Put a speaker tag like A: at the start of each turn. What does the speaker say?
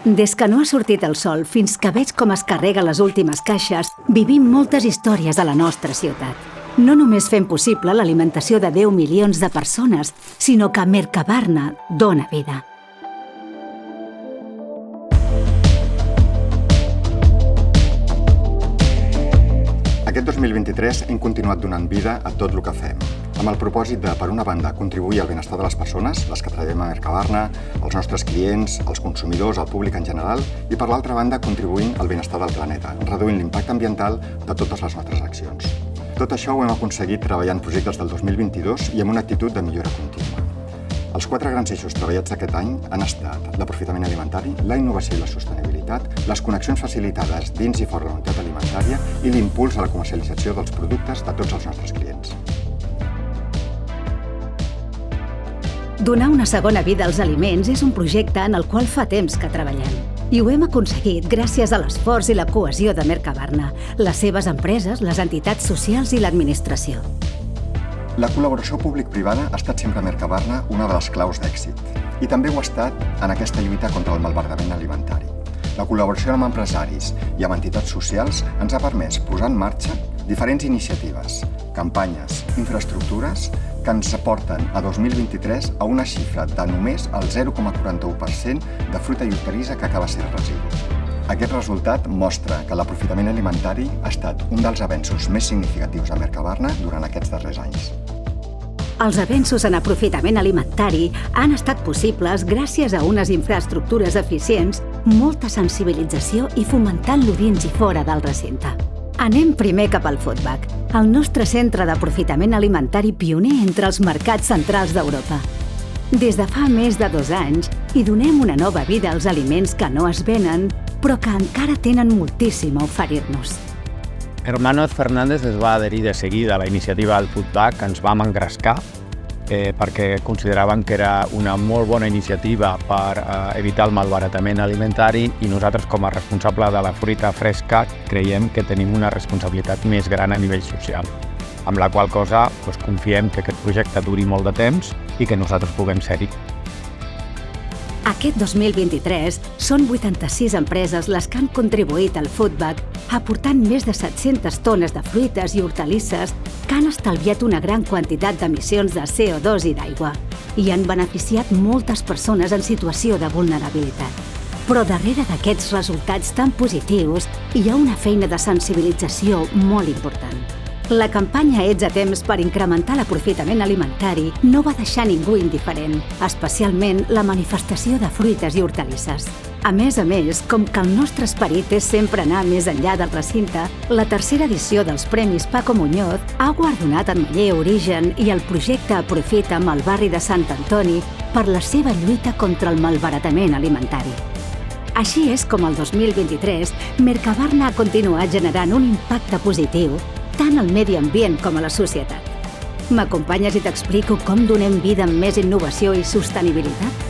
A: Des que no ha sortit el sol fins que veig com es carreguen les últimes caixes, vivim moltes històries a la nostra ciutat. No només fem possible l'alimentació de 10 milions de persones, sinó que Mercabarna dona vida.
B: Aquest 2023 hem continuat donant vida a tot el que fem, amb el propòsit de, per una banda, contribuir al benestar de les persones, les que treballem a Mercabarna, els nostres clients, els consumidors, el públic en general, i per l'altra banda, contribuint al benestar del planeta, reduint l'impacte ambiental de totes les nostres accions. Tot això ho hem aconseguit treballant projectes del 2022 i amb una actitud de millora contínua. Els 4 grans eixos treballats aquest any han estat l'aprofitament alimentari, la innovació i la sostenibilitat, les connexions facilitades dins i fora de la unitat alimentària i l'impuls a la comercialització dels productes de tots els nostres clients.
A: Donar una segona vida als aliments és un projecte en el qual fa temps que treballem. I ho hem aconseguit gràcies a l'esforç i la cohesió de Mercabarna, les seves empreses, les entitats socials i l'administració.
B: La col·laboració públic-privada ha estat sempre a Mercabarna una de les claus d'èxit. I també ho ha estat en aquesta lluita contra el malbaratament alimentari. La col·laboració amb empresaris i amb entitats socials ens ha permès posar en marxa diferents iniciatives, campanyes, infraestructures que ens aporten a 2023 a una xifra de només el 0,41% de fruita i hortalissa que acaba sent residu. Aquest resultat mostra que l'aprofitament alimentari ha estat un dels avenços més significatius a Mercabarna durant aquests darrers anys.
A: Els avenços en aprofitament alimentari han estat possibles gràcies a unes infraestructures eficients, molta sensibilització i fomentant-lo dins i fora del recinte. Anem primer cap al Foodback, el nostre centre d'aprofitament alimentari pioner entre els mercats centrals d'Europa. Des de fa més de 2 anys hi donem una nova vida als aliments que no es venen, però que encara tenen moltíssim a oferir-nos.
C: Hermanoz Fernández es va adherir de seguida a la iniciativa del Foodback, ens vam engrescar perquè consideraven que era una molt bona iniciativa per evitar el malbaratament alimentari i nosaltres, com a responsable de la fruita fresca, creiem que tenim una responsabilitat més gran a nivell social, amb la qual cosa confiem que aquest projecte duri molt de temps i que nosaltres puguem ser-hi.
A: Aquest 2023 són 86 empreses les que han contribuït al Foodback, aportant més de 700 tones de fruites i hortalisses que han estalviat una gran quantitat d'emissions de CO2 i d'aigua i han beneficiat moltes persones en situació de vulnerabilitat. Però darrere d'aquests resultats tan positius hi ha una feina de sensibilització molt important. La campanya Ets a temps per incrementar l'aprofitament alimentari no va deixar ningú indiferent, especialment la manifestació de fruites i hortalisses. A més, com que el nostre esperit és sempre anar més enllà del recinte, la tercera edició dels Premis Paco Muñoz ha guardonat en Maller Origen i el projecte Aprofita amb el barri de Sant Antoni per la seva lluita contra el malbaratament alimentari. Així és com el 2023 Mercabarna ha continuat generant un impacte positiu tant al medi ambient com a la societat. M'acompanyes i t'explico com donem vida amb més innovació i sostenibilitat?